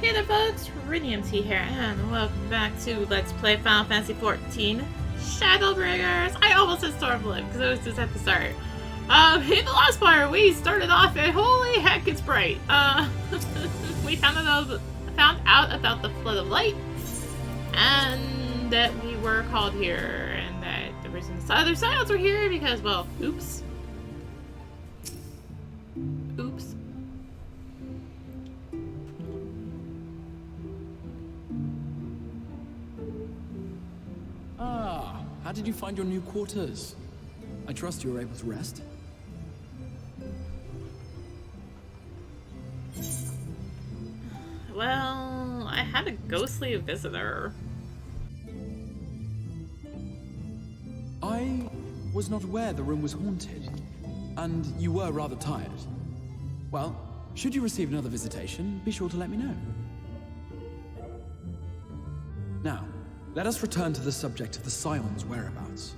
Hey there folks, rinimt here, and welcome back to Let's Play Final Fantasy XIV Shadowbringers! I almost said Stormblood, because it was just at the start. In the last part, we started off and holy heck, it's bright. We found out about the Flood of Light, and that we were called here, and that the reason the other Silence were here, because, well, oops. Oops. Ah, how did you find your new quarters? I trust you were able to rest. Well, I had a ghostly visitor. I was not aware the room was haunted, and you were rather tired. Well, should you receive another visitation, be sure to let me know. Now, let us return to the subject of the Scion's whereabouts.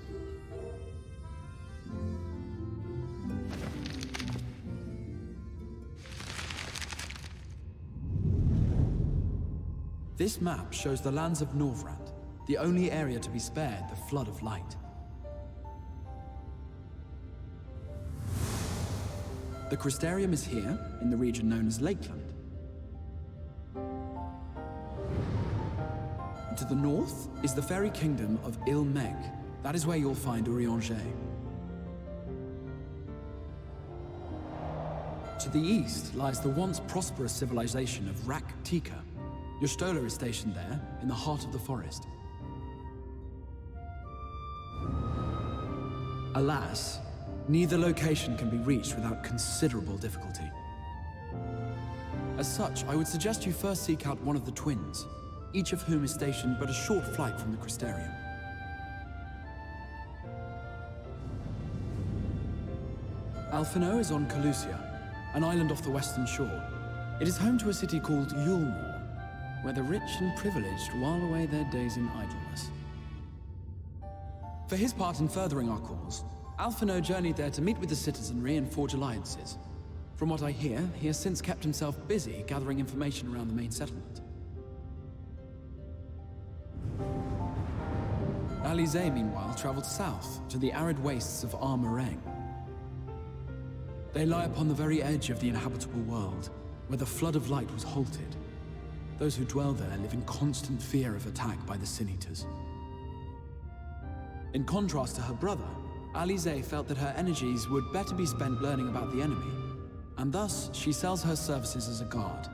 This map shows the lands of Norvrand, the only area to be spared the Flood of Light. The Crystarium is here, in the region known as Lakeland. And to the north is the fairy kingdom of Il-Meg. That is where you'll find Urianger. To the east lies the once prosperous civilization of Rak-Tika. Your Stola is stationed there, in the heart of the forest. Alas, neither location can be reached without considerable difficulty. As such, I would suggest you first seek out one of the twins, each of whom is stationed but a short flight from the Crystarium. Alphinaud is on Kholusia, an island off the western shore. It is home to a city called Yulmore, where the rich and privileged while away their days in idleness. For his part in furthering our cause, Alphinaud journeyed there to meet with the citizenry and forge alliances. From what I hear, he has since kept himself busy gathering information around the main settlement. Alize, meanwhile, traveled south to the arid wastes of Armorang. They lie upon the very edge of the inhabitable world, where the Flood of Light was halted. Those who dwell there live in constant fear of attack by the Sin-Eaters. In contrast to her brother, Alize felt that her energies would better be spent learning about the enemy, and thus she sells her services as a guard,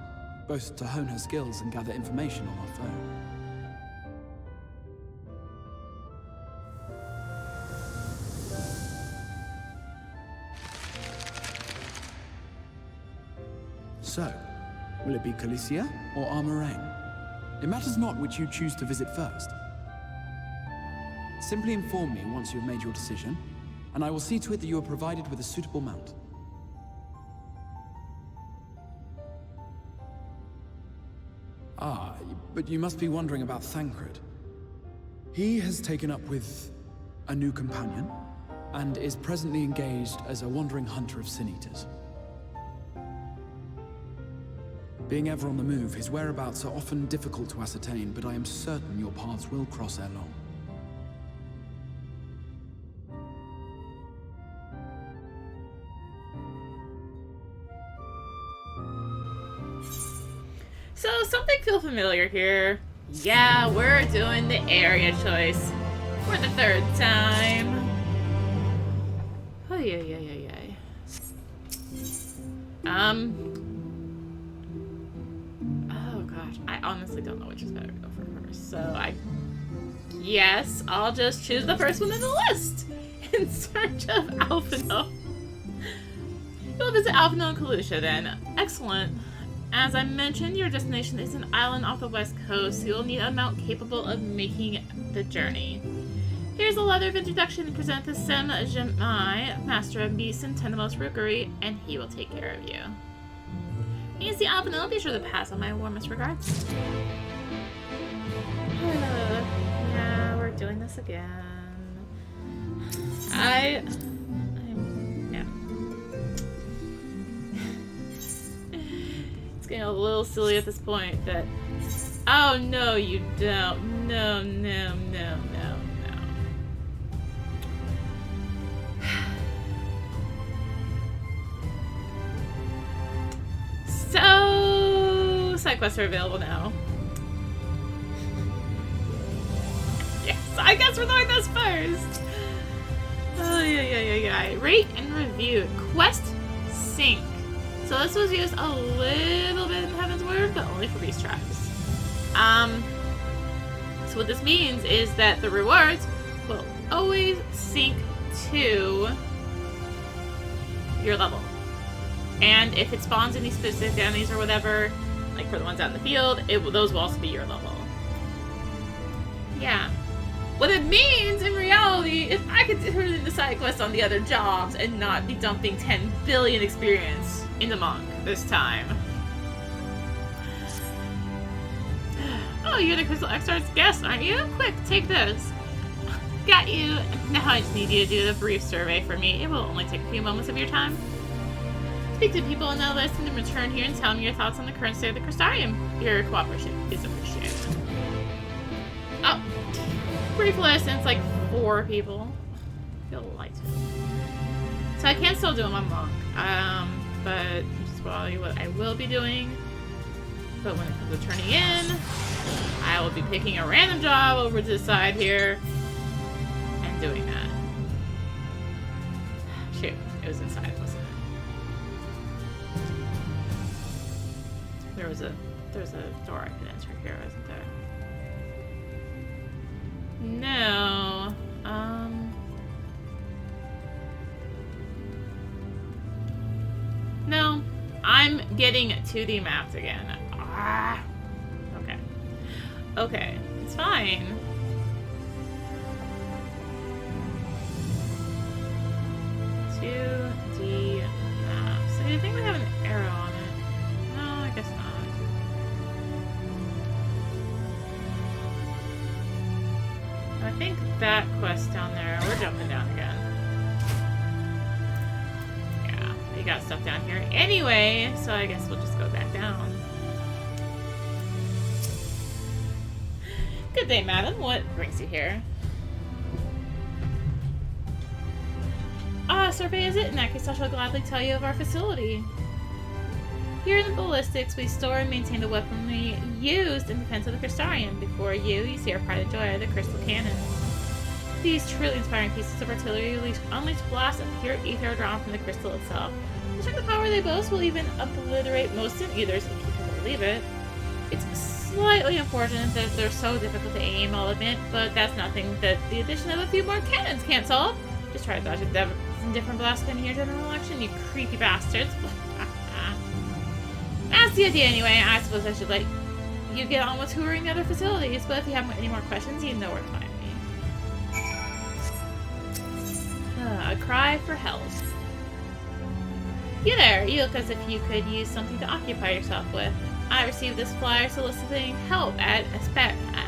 both to hone her skills and gather information on our foe. So, will it be Kholusia or Armorang? It matters not which you choose to visit first. Simply inform me once you have made your decision, and I will see to it that you are provided with a suitable mount. Ah, but you must be wondering about Thancred. He has taken up with a new companion, and is presently engaged as a wandering hunter of Sin-Eaters. Being ever on the move, his whereabouts are often difficult to ascertain, but I am certain your paths will cross ere long. So, something feel familiar here. Yeah, we're doing the area choice for the third time. Oh, yeah. Oh gosh, I honestly don't know which is better to go for first. So yes, I'll just choose the first one in the list in search of Alphinaud. You'll visit Alphinaud and Kholusia then. Excellent. As I mentioned, your destination is an island off the west coast, so you'll need a mount capable of making the journey. Here's a letter of introduction present to Sem Jemai, master of Beasts and Tenemos Rookery, and he will take care of you. You see Alphinaud, be sure to pass on my warmest regards. Yeah, we're doing this again. Yeah. It's getting a little silly at this point that... Oh, no, you don't. No, no, no, no, no. So... Side quests are available now. Yes, I guess we're doing this first. Oh, yeah. Rate and review. Quest sync. So this was used a little bit in Heaven's Word, but only for beast tribes. So what this means is that the rewards will always sync to your level. And if it spawns any specific enemies or whatever, like for the ones out in the field, those will also be your level. Yeah. What it means in reality is I could turn in the side quests on the other jobs and not be dumping 10 billion experience into Monk this time. Oh, you're the Crystal Exarch's guest, aren't you? Quick, take this. Got you. Now I just need you to do the brief survey for me. It will only take a few moments of your time. Speak to people on the list and then return here and tell me your thoughts on the current state of the Crystarium. Your cooperation is appreciated. Oh. Brief list, and it's like 4 people. I feel light. So I can still do them on Monk. But just probably what I will be doing. But when it comes to turning in, I will be picking a random job over to the side here and doing that. Shoot, it was inside, wasn't it? There was a door I could enter here, wasn't there? No. No. I'm getting to the maps again. Ah. Okay. Okay. It's fine. To the maps. I think we have an arrow on it. No, I guess not. I think that quest down there, we're jumping down again. Yeah, we got stuff down here anyway, so I guess we'll just go back down. Good day, madam. What brings you here? Ah, survey is it? In that case, I shall gladly tell you of our facility. Here in the ballistics, we store and maintain the weaponry used in defense of the Crystarium. Before you see our pride and joy, the crystal cannons. These truly inspiring pieces of artillery unleash blasts of pure ether drawn from the crystal itself. To check the power they boast will even obliterate most in-ethers if you can believe it. It's slightly unfortunate that they're so difficult to aim, I'll admit, but that's nothing that the addition of a few more cannons can't solve. Just try to dodge a different blast in your general election, you creepy bastards. That's the idea anyway. I suppose I should let you get on with touring the other facilities, but if you have any more questions, you know where to find me. A cry for help. You there, you look as if you could use something to occupy yourself with. I received this flyer soliciting help at Spazrites.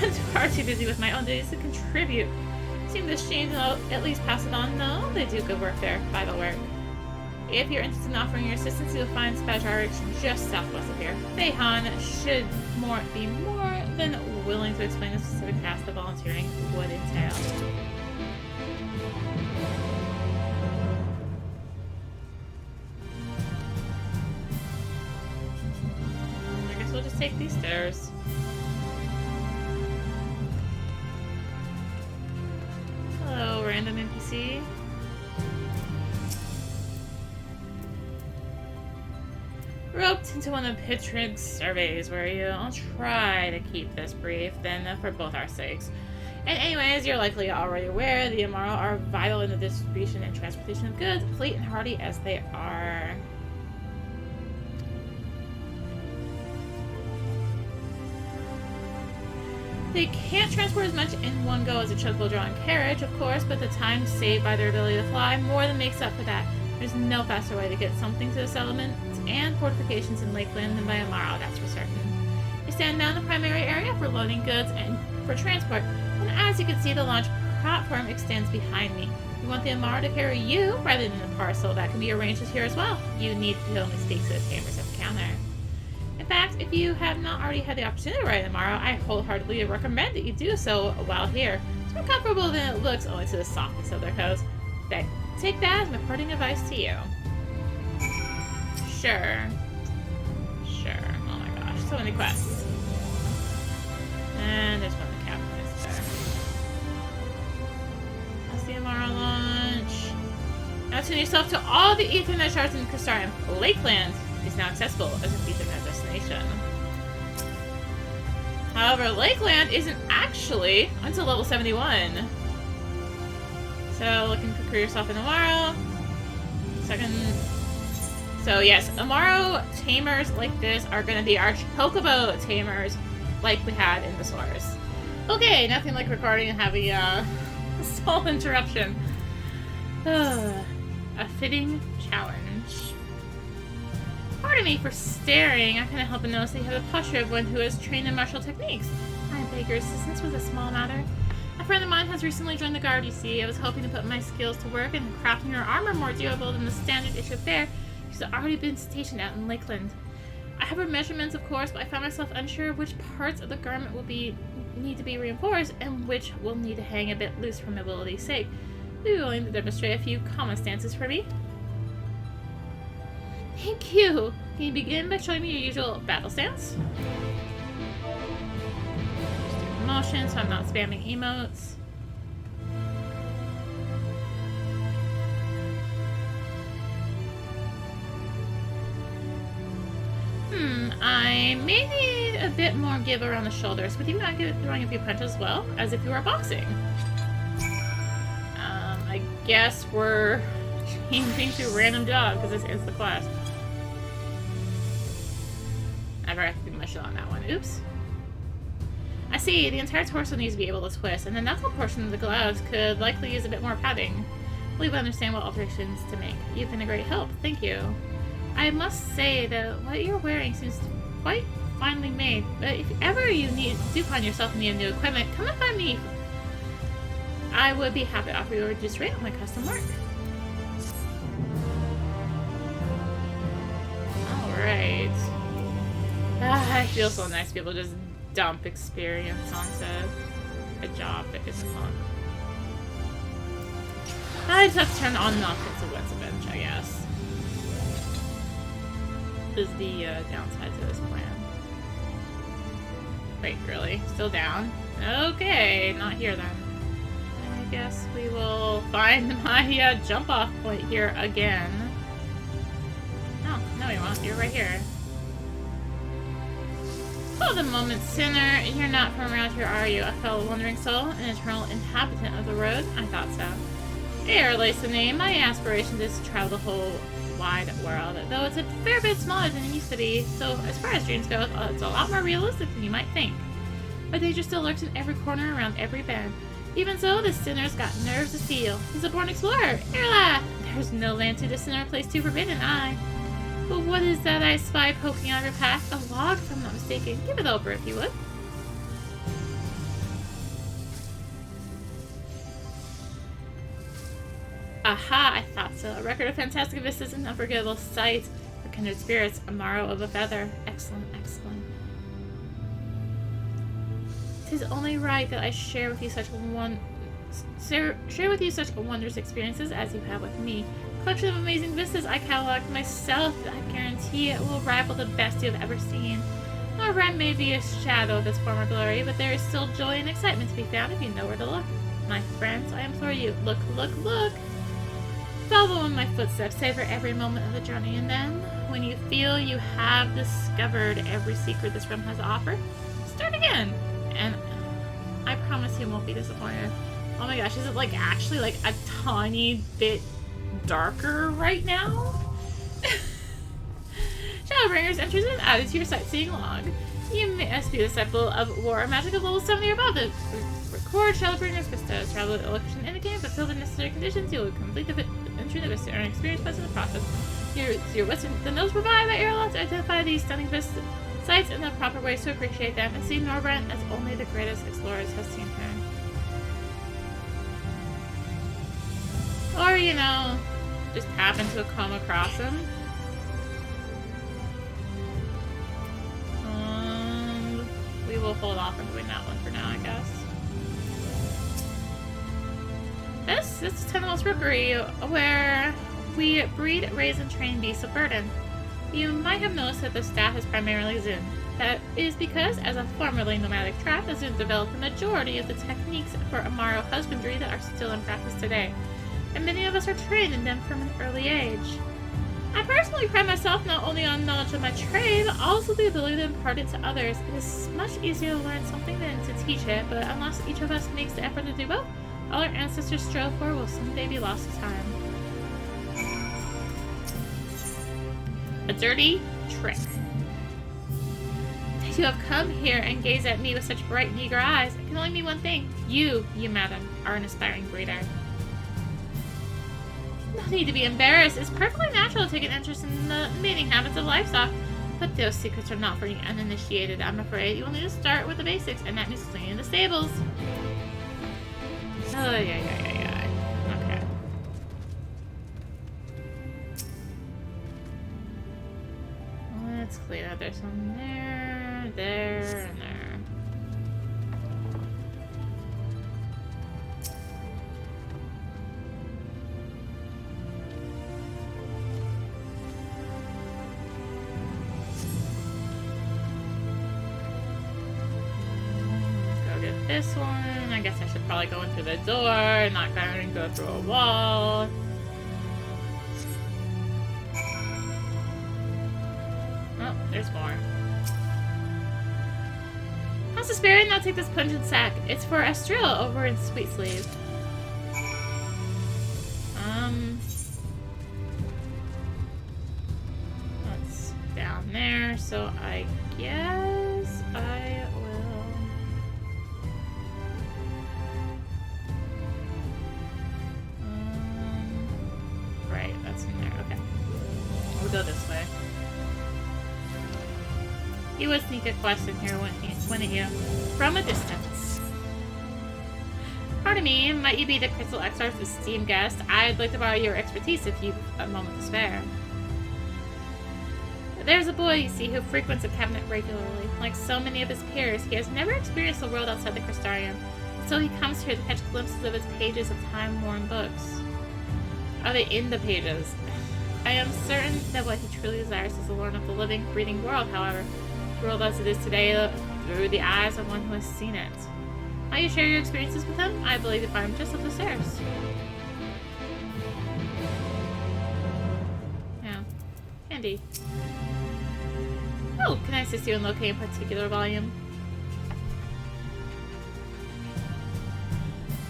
I'm far too busy with my own duties to contribute. Seem this change, and I'll at least pass it on. No, they do good work there. Vital work. If you're interested in offering your assistance, you'll find Spazrites just southwest of here. Beihan should be more than willing to explain the specific task the volunteering would entail. I guess we'll just take these stairs. Hello, random NPC. Roped into one of Pitrig's surveys, were you? I'll try to keep this brief, then, for both our sakes. And anyways, you're likely already aware the Amaro are vital in the distribution and transportation of goods, fleet and hardy as they are. They can't transport as much in one go as a chocobo-drawn carriage, of course, but the time saved by their ability to fly more than makes up for that. There's no faster way to get something to the settlements and fortifications in Lakeland than by Amaro, that's for certain. You stand now in the primary area for loading goods and for transport, and as you can see, the launch platform extends behind me. You want the Amaro to carry you rather than the parcel that can be arranged here as well. You need to only speak to the tamers at the counter. In fact, if you have not already had the opportunity to ride Amaro, I wholeheartedly recommend that you do so while here. It's more comfortable than it looks, only to the softness of their hose. Take that as my parting advice to you. Sure. Oh my gosh, so many quests. And there's one the captain is there. That's the Amaro launch. Now tune yourself to all the Ethernet shards in Crystarium. Lakeland is now accessible as an Ethernet destination. However, Lakeland isn't actually until level 71. So, looking to crew yourself in Amaro. So yes, Amaro tamers like this are going to be our Chocobo tamers like we had in the source. Okay, nothing like recording and having a small interruption. A fitting challenge. Pardon me for staring. I can't help but notice that you have the posture of one who has trained in martial techniques. I beg your assistance with a small matter. A friend of mine has recently joined the guard, you see. I was hoping to put my skills to work in crafting her armor more durable than the standard issue fare. She's already been stationed out in Lakeland. I have her measurements, of course, but I found myself unsure of which parts of the garment will need to be reinforced and which will need to hang a bit loose for mobility's sake. Would you be willing to demonstrate a few common stances for me? Thank you! Can you begin by showing me your usual battle stance? Just do motion so I'm not spamming emotes. I may need a bit more give around the shoulders. Would you mind throwing a few punches as well, as if you were boxing? I guess we're changing to random job because this is the class. I forgot to do my shot on that one. Oops. I see. The entire torso needs to be able to twist, and the knuckle portion of the gloves could likely use a bit more padding. I believe I understand what alterations to make. You've been a great help. Thank you. I must say that what you're wearing seems quite finely made, but if ever you do find yourself in need of new equipment, come and find me. I would be happy to offer you a reduced rate on my custom work. Alright. I feel so nice to be able to just dump experience onto a job that isn't fun. I just have to turn on and off it's a bench, I guess. Is the downside to this plan. Wait, really? Still down? Okay, not here then. I guess we will find my jump off point here again. Oh, no we won't. You're right here. Oh, the moment sinner. You're not from around here, are you? A fellow wandering soul? An eternal inhabitant of the road? I thought so. Air lays the name. My aspiration is to travel the whole wide world, though it's a fair bit smaller than it used to be, so as far as dreams go, it's a lot more realistic than you might think. But danger still lurks in every corner, around every bend. Even so, this sinner's got nerves of steel. He's a born explorer. Erla! There's no land too distant or place too forbidden, aye. But what is that I spy poking out of your path? A log, if I'm not mistaken. Give it over, if you would. Aha, I thought so. A record of fantastic vistas and unforgettable sights. For kindred spirits, a morrow of a feather. Excellent, excellent. 'Tis only right that I share with you such wondrous experiences as you have with me. A collection of amazing vistas I cataloged myself. I guarantee it will rival the best you have ever seen. Norvrend may be a shadow of its former glory, but there is still joy and excitement to be found if you know where to look. My friends, I implore you, look, look, look! Follow in my footsteps, savor every moment of the journey, and then, when you feel you have discovered every secret this realm has to offer, start again! And I promise you won't be disappointed. Oh my gosh, is it actually a tiny bit darker right now? Shadowbringers enters and added to your sightseeing log. You must be a disciple of war magic of level 70 or above. Record Shadowbringers Vista. Travel the location indicated, fulfill the necessary conditions. You will complete the entry the Vista and experience points in the process. The notes provided by Airlock to identify these stunning Vista sites and the proper ways to appreciate them, and see Norvrend as only the greatest explorers have seen her. Or, you know, just happen to come across him. We will hold off on doing that one for now, I guess. This is Tenel's Rookery, where we breed, raise, and train beasts of burden. You might have noticed that the staff is primarily Zun. That is because, as a formerly nomadic tribe, the Zun developed the majority of the techniques for Amaro husbandry that are still in practice today, and many of us are trained in them from an early age. I personally pride myself not only on knowledge of my trade, but also the ability to impart it to others. It is much easier to learn something than to teach it, but unless each of us makes the effort to do both, all our ancestors strove for will someday be lost to time. A dirty trick. That you have come here and gaze at me with such bright and eager eyes, it can only mean one thing. You, madam, are an aspiring breeder. No need to be embarrassed. It's perfectly natural to take an interest in the mating habits of livestock. But those secrets are not for the uninitiated, I'm afraid. You will need to start with the basics, and that means cleaning the stables. Oh, yeah. Okay. Let's clean up. There's one there, there, and there. This one, I guess I should probably go in through the door and not go through a wall. Oh, there's more. How's the spirit? Now take this pungent sack. It's for Estrella over in Sweet Sleeve. That's down there, so I guess I will. Right, that's in there. Okay. We'll go this way. You would sneak a question here, wouldn't you? From a distance. Pardon me, might you be the Crystal Exarch's esteemed guest? I'd like to borrow your expertise if you've a moment to spare. There's a boy, you see, who frequents the cabinet regularly. Like so many of his peers, he has never experienced the world outside the Crystarium, so he comes here to catch glimpses of its pages of time-worn books. Are they in the pages? I am certain that what he truly desires is to learn of the living, breathing world, however. The world as it is today, through the eyes of one who has seen it. Might you share your experiences with him? I believe you find him just up the stairs. Yeah. Handy. Oh, can I assist you in locating a particular volume?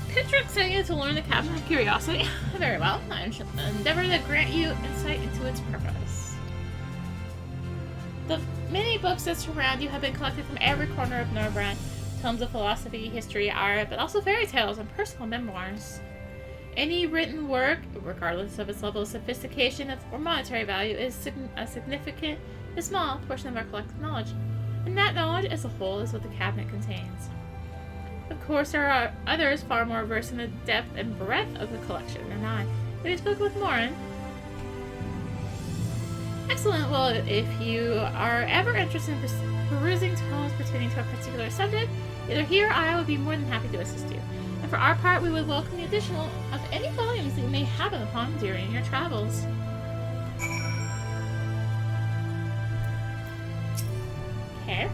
Pitrick sent you to learn the Cabinet of Curiosity. Very well. I shall endeavor to grant you insight into its purpose. The many books that surround you have been collected from every corner of Norbrand. Tomes of philosophy, history, art, but also fairy tales and personal memoirs. Any written work, regardless of its level of sophistication or monetary value, is a significant, a small portion of our collective knowledge. And that knowledge as a whole is what the cabinet contains. Of course, there are others far more versed in the depth and breadth of the collection than I. Have you spoken with Morin? Excellent. Well, if you are ever interested in perusing tomes pertaining to a particular subject, either he or I would be more than happy to assist you. And for our part, we would welcome the addition of any volumes that you may happen upon during your travels. Okay.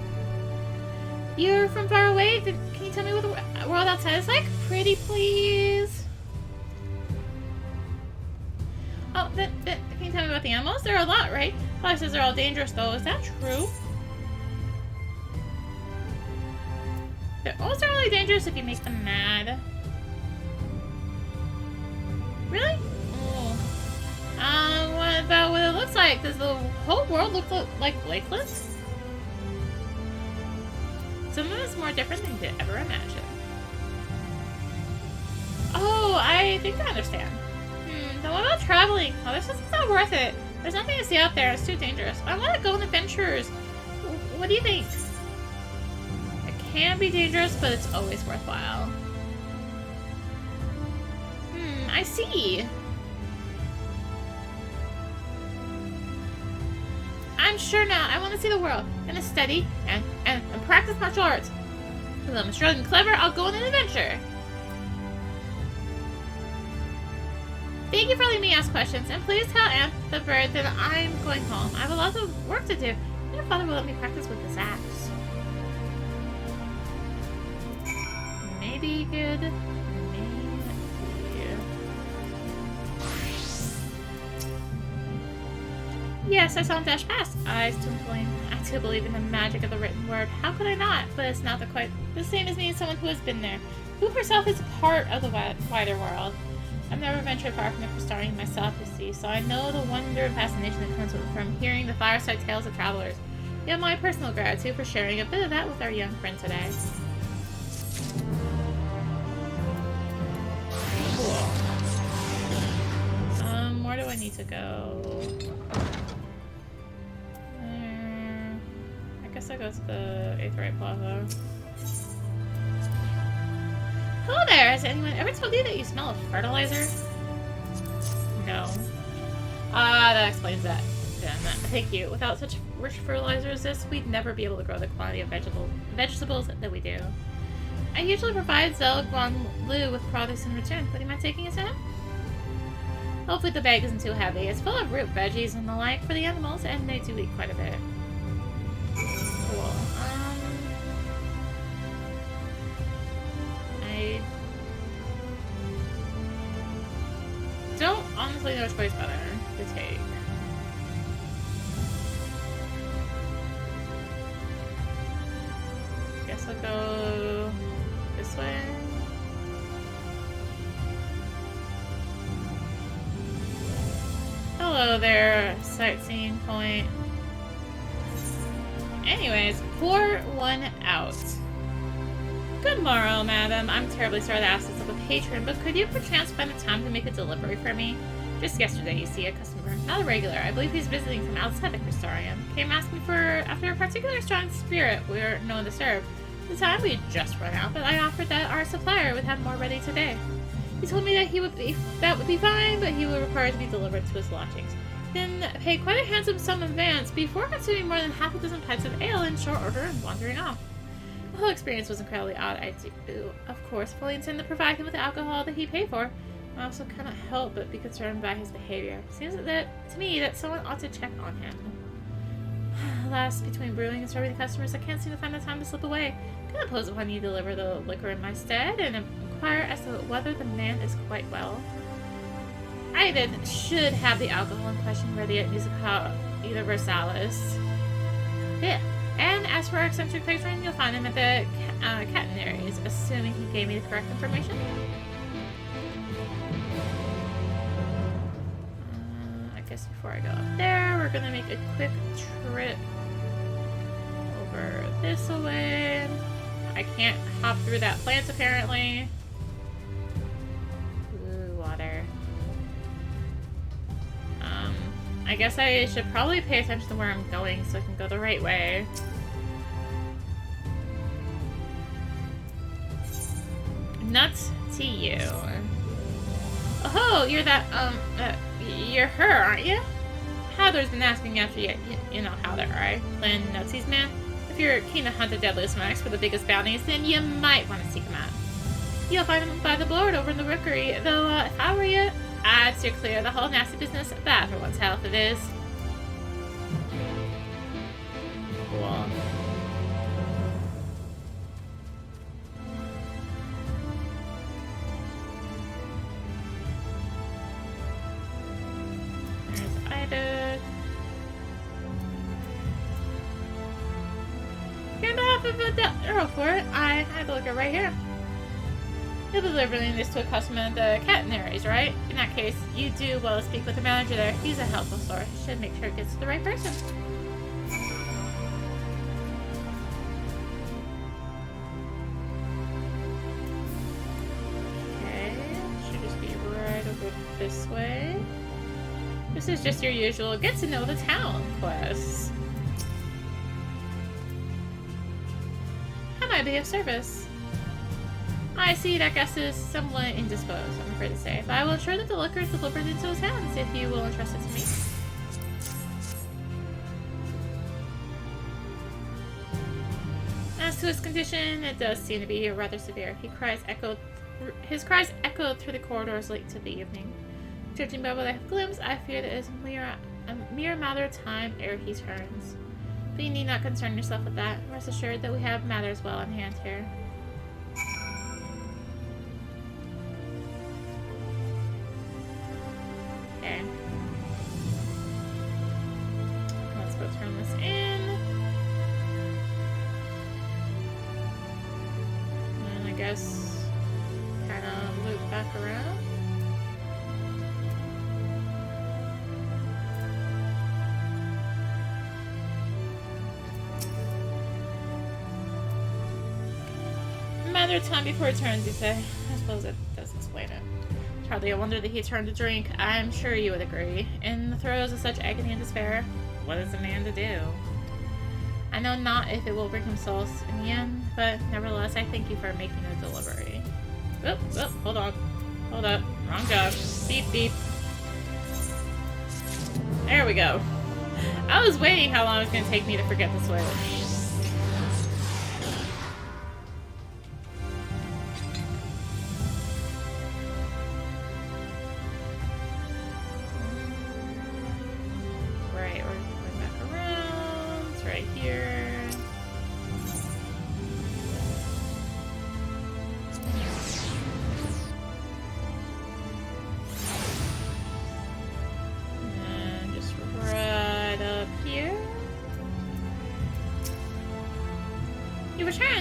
You're from far away? Can you tell me what the world outside is like? Pretty please. Oh, can you tell me about the animals? There are a lot, right? Father says they're all dangerous, though. Is that true? They're also really dangerous if you make them mad. Really? Oh. What about what it looks like? Does the whole world look like Lakeland? Some of it's more different than you could ever imagine. Oh, I think I understand. Then what about traveling? Oh, this is not worth it. There's nothing to see out there. It's too dangerous. I want to go on adventures. What do you think? It can be dangerous, but it's always worthwhile. I see. I'm sure now. I want to see the world. And study and practice martial arts. If I'm strong and clever, I'll go on an adventure. Thank you for letting me ask questions, and please tell Aunt the bird that I'm going home. I have a lot of work to do. Your father will let me practice with this axe. Maybe good. Maybe. Yes, I saw him dash past. Eyes twinkling. I do believe in the magic of the written word. How could I not? But it's not quite the same as meeting someone who has been there, who herself is part of the wider world. I've never ventured far from the Crystarium myself, you see, so I know the wonder and fascination that comes from hearing the fireside tales of travelers. You have my personal gratitude for sharing a bit of that with our young friend today. Cool. Where do I need to go? I guess I go to the 8th Right Plaza. Hello there! Has anyone ever told you that you smell of fertilizer? No. That explains that. Then, thank you. Without such rich fertilizer as this, we'd never be able to grow the quantity of vegetables that we do. I usually provide Zel Guanlu with products in return. Would you mind taking it to him? Hopefully the bag isn't too heavy. It's full of root veggies and the like for the animals, and they do eat quite a bit. Cool. I don't honestly know which way's better to take. Guess I'll go this way. Hello there, sightseeing point. Anyways, pour one out. Good morrow, madam. I'm terribly sorry to ask this of a patron, but could you perchance find the time to make a delivery for me? Just yesterday, you see, a customer, not a regular, I believe he's visiting from outside the Crystarium, came asking after a particular strong spirit we were known to serve. At the time, we had just run out, but I offered that our supplier would have more ready today. He told me that that would be fine, but he would require to be delivered to his lodgings. Then paid quite a handsome sum in advance before consuming more than half a dozen pints of ale in short order and wandering off. The whole experience was incredibly odd. I do, of course, fully intend to provide him with the alcohol that he paid for. I also cannot help but be concerned by his behavior. It seems to me that someone ought to check on him. Alas, between brewing and serving the customers, I can't seem to find the time to slip away. Can I impose upon you to deliver the liquor in my stead and inquire as to whether the man is quite well? I then should have the alcohol in question ready at Musica Universalis. Yeah. And as for our eccentric patron, you'll find him at the catenaries, assuming he gave me the correct information. I guess before I go up there, we're gonna make a quick trip over this way. I can't hop through that plant apparently. Ooh, water. I guess I should probably pay attention to where I'm going so I can go the right way. Nuts to you. Oh, you're that, you're her, aren't you? Howler's been asking after you. You know Howler, right? Playing nutsies, man. If you're keen to hunt the deadliest max for the biggest bounties, then you might want to seek him out. You'll find him by the board over in the rookery, though, if I were you, I'd steer clear of the whole nasty business. That, for one's health, it is. Cool. There's Ida. You're not half of a arrow for it. I had to look at right here. You'll be delivering this to a customer at the catenaries, right? In that case, you do well to speak with the manager there. He's a helpful source. Should make sure it gets to the right person. Okay, should just be right over this way. This is just your usual get to know the town quest. How might I be of service? I see that guest is somewhat indisposed, I'm afraid to say, but I will ensure that the liquor is delivered into his hands if you will entrust it to me. As to his condition, it does seem to be rather severe. His cries echoed through the corridors late into the evening. Judging by what I have glimpsed, I fear that it is a mere matter of time ere he turns. But you need not concern yourself with that. Rest assured that we have matters well in hand here. Okay. Let's go turn this in. And I guess kind of loop back around. Matter of time before it turns, you say. I suppose it does explain it. Hardly a wonder that he turned to drink. I'm sure you would agree. In the throes of such agony and despair, what is a man to do? I know not if it will bring him solace in the end, but nevertheless, I thank you for making the delivery. Oop, hold on. Hold up. Wrong job. Beep, beep. There we go. I was waiting how long it was going to take me to forget the switch.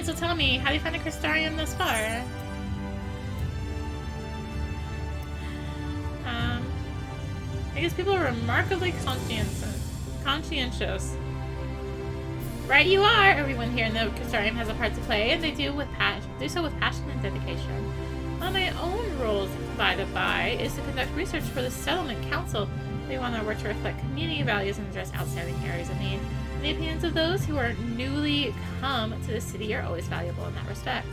So tell me, how do you find the Crystarium thus far? I guess people are remarkably conscientious. Right you are! Everyone here in the Crystarium has a part to play, and they do so with passion and dedication. One of my own roles, by the by, is to conduct research for the Settlement Council. We want our work to reflect community values and address outstanding areas of need. The opinions of those who are newly come to the city are always valuable in that respect.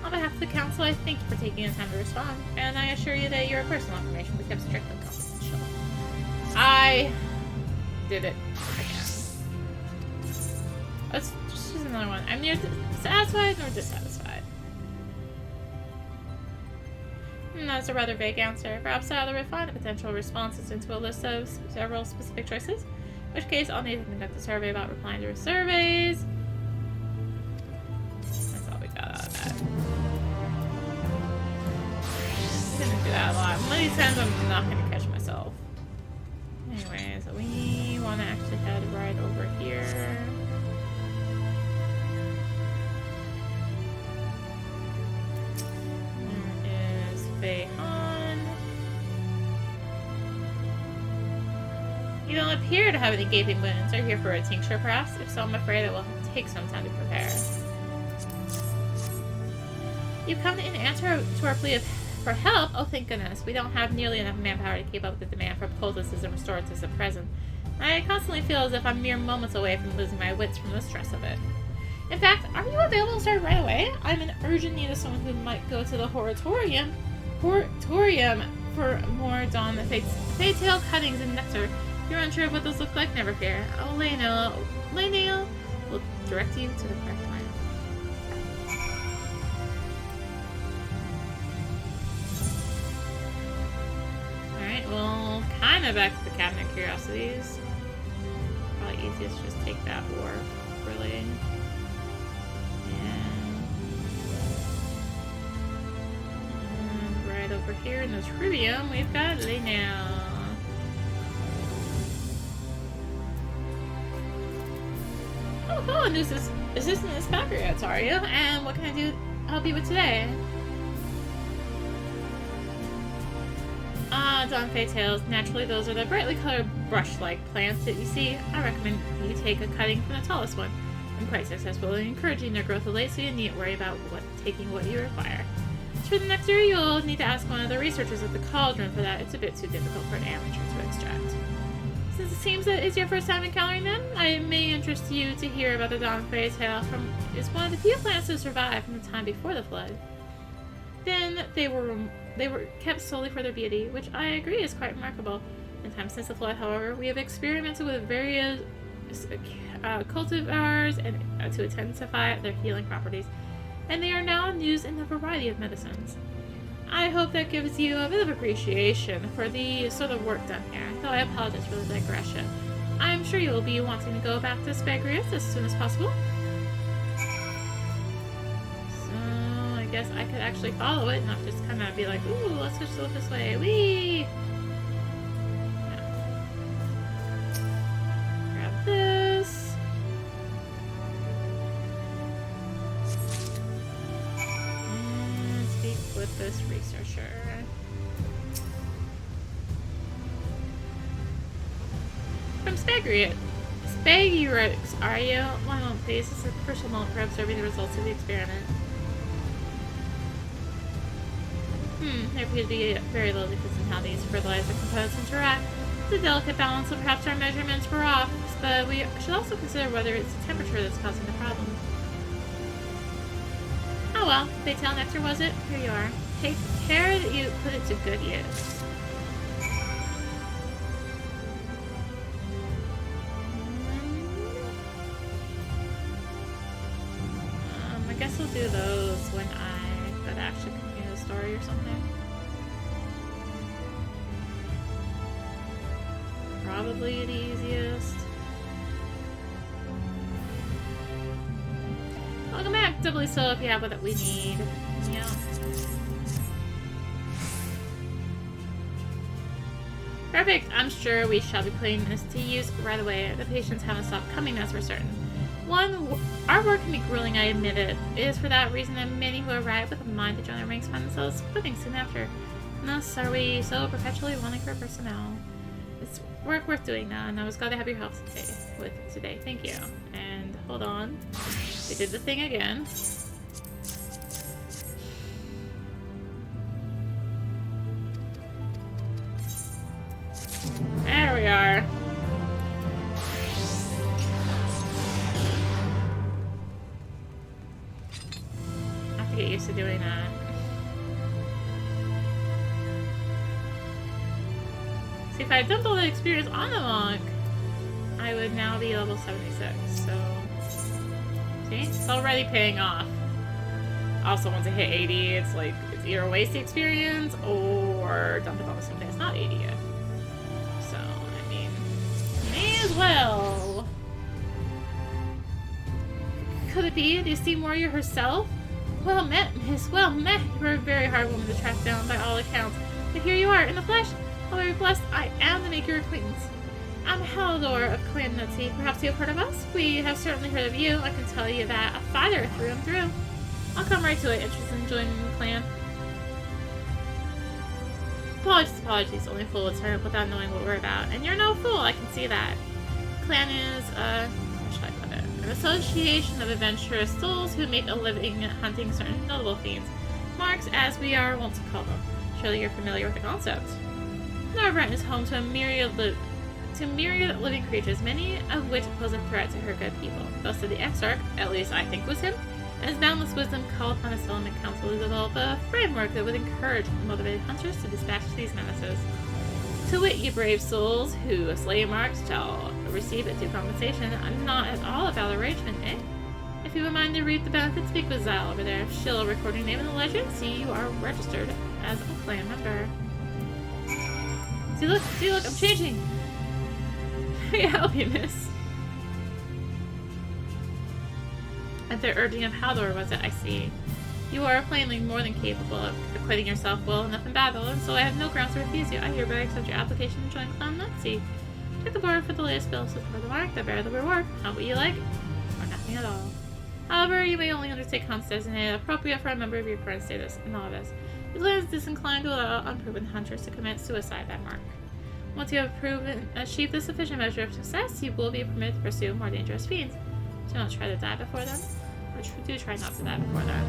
On behalf of the council, I thank you for taking the time to respond, and I assure you that your personal information will be kept strictly confidential. I did it again. Let's just use another one. I'm neither satisfied nor dissatisfied. That's a rather vague answer. Perhaps I'll refine the potential responses into a list of several specific choices. In which case, I'll need to conduct a survey about replying to surveys. That's all we got out of that. I'm gonna do that a lot. One of these times I'm not gonna catch myself. Anyway, so we want to actually head right over here. There is Feihan. You don't appear to have any gaping wounds. Are you here for a tincture, perhaps? If so, I'm afraid it will take some time to prepare. You've come in answer to our plea for help? Oh, thank goodness. We don't have nearly enough manpower to keep up with the demand for poultices and restoratives at present. I constantly feel as if I'm mere moments away from losing my wits from the stress of it. In fact, are you available to start right away? I'm in urgent need of someone who might go to the Horatorium for more Dawn Fate-tail cuttings and nectar. If you're unsure of what those look like, never fear. Lena will direct you to the correct line. Alright, well, kind of back to the Cabinet of Curiosities. Probably easiest just take that warp, really. And right over here in the Trivium, we've got Lena. Oh, news assistant expatriates, are you? And what can I help you with today? Dawn Fate-tails. Naturally, those are the brightly colored brush-like plants that you see. I recommend you take a cutting from the tallest one. I'm quite successful in encouraging their growth of late, so you needn't worry about taking what you require. As for the nectar, you'll need to ask one of the researchers at the cauldron for that. It's a bit too difficult for an amateur to extract. Since it seems that it's your first time encountering them, it may interest you to hear about the Dawn Fairytale. It's one of the few plants to survive from the time before the flood. Then they were kept solely for their beauty, which I agree is quite remarkable. In time since the flood, however, we have experimented with cultivars and to intensify their healing properties, and they are now used in a variety of medicines. I hope that gives you a bit of appreciation for the sort of work done here, though I apologize for the digression. I'm sure you will be wanting to go back to Spagrius as soon as possible. So, I guess I could actually follow it, not just kind of be like, ooh, let's just look this way. Whee! Grab this. And speak with this researcher. From Spagrius, are you? 1 moment, please. This is a crucial moment for observing the results of the experiment. There appears to be very little difference in how these fertilizer components interact. It's a delicate balance, so perhaps our measurements were off, but we should also consider whether it's the temperature that's causing the problem. Oh well, Baytail Nectar was it? Here you are. Take care that you put it to good use. I guess we'll do those when I go to actually continue the story or something. Probably the easiest. Welcome back, doubly so if you have what we need. Yeah. Perfect. I'm sure we shall be putting this to use right away. The patients haven't stopped coming, that's for certain. Our work can be grueling, I admit it. It is for that reason that many who arrive with a mind to join our ranks find themselves quitting soon after. And thus are we so perpetually wanting for personnel. It's work worth doing now, and I was glad to have your help today. Thank you. And hold on. We did the thing again. There we are. Get used to doing that. See, if I had dumped all the experience on the monk, I would now be level 76, so... See? It's already paying off. Also, once I hit 80, it's like, it's either waste the experience, or dump it on something that's not 80 yet. So, I mean, may as well. Could it be the esteemed warrior herself? Well met, miss, well met. You were a very hard woman to track down by all accounts. But here you are, in the flesh. How very blessed I am to make your acquaintance. I'm Halidor of Clan Nutty. Perhaps you have heard of us? We have certainly heard of you. I can tell you that a fighter through and through. I'll come right to it, interested in joining the clan. Apologies. Only a fool would turn up without knowing what we're about. And you're no fool, I can see that. Clan is, how should I put it? An association of adventurous souls who make a living hunting certain notable fiends. Marks, as we are wont to call them. Surely you're familiar with the concept. Narbrand is home to a myriad living creatures, many of which pose a threat to her good people. Thus did the Exarch, at least I think was him, and his boundless wisdom called upon his element council to develop a framework that would encourage motivated hunters to dispatch these menaces. To wit, ye brave souls who slay marks shall receive a due compensation. I'm not at all about arrangement, eh? If you would mind to reap the benefits, speak with Xyle over there. She'll record your name in the legend, see you are registered as a clan member. See look, I'm changing! May I help you, miss? At the urging of Halidor, was it? I see. You are plainly more than capable of acquitting yourself well enough in battle, and so I have no grounds to refuse you. I hereby accept your application to join Clan Nazi. Check the board for the latest bills for the mark, the bear the reward. How what you like, or nothing at all. However, you may only undertake hunts designated appropriate for a member of your current status, a novice. The clan is disinclined to allow unproven hunters to commit suicide by mark. Once you have achieved a sufficient measure of success, you will be permitted to pursue more dangerous fiends. Do not try to die before then. Or do try not to die before then.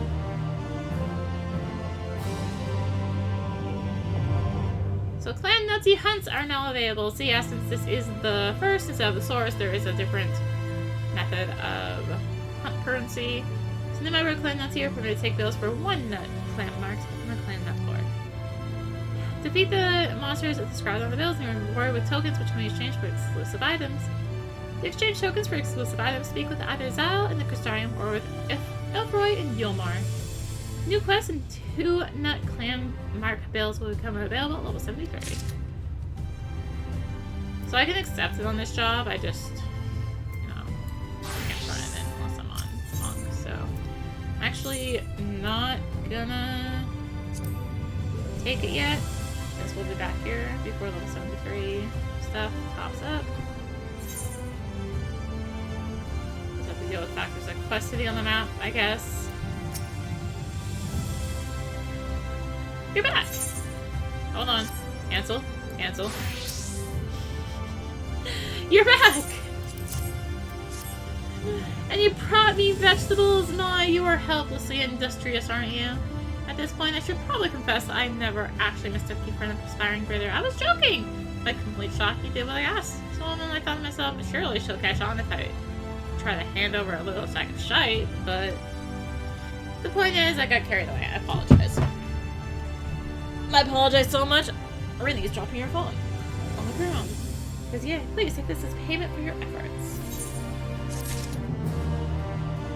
So Clan Nazi hunts are now available. So yeah, since this is the first instead of the source, there is a different method of hunt currency. So no member of Clan Nazi are permitted to take bills for one nut clan marks from a clan nut lord. Defeat the monsters described on the bills and you're rewarded with tokens which can be exchanged for exclusive items. To exchange tokens for exclusive items, speak with either Zyle in the Crystarium or with Elfroy in Yulmar. New quests and 2 nut clan mark bills will become available at level 73. So I can accept it on this job, I just, you know, can't turn it in unless I'm on Monk. So I'm actually not gonna take it yet, since we'll be back here before level 73 stuff pops up. Just have to deal with factors like quest city on the map, I guess. You're back! Hold on. Cancel. Cancel. You're back! And you brought me vegetables! My, you are helplessly industrious, aren't you? At this point, I should probably confess that I never actually mistook you for an aspiring breeder. I was joking! My complete shock, you did what I asked. So then I thought to myself, surely she'll catch on if I try to hand over a little sack of shite, but the point is, I got carried away. I apologize. I apologize so much. Rini is dropping your phone on the ground. Because yeah, please take this as payment for your efforts.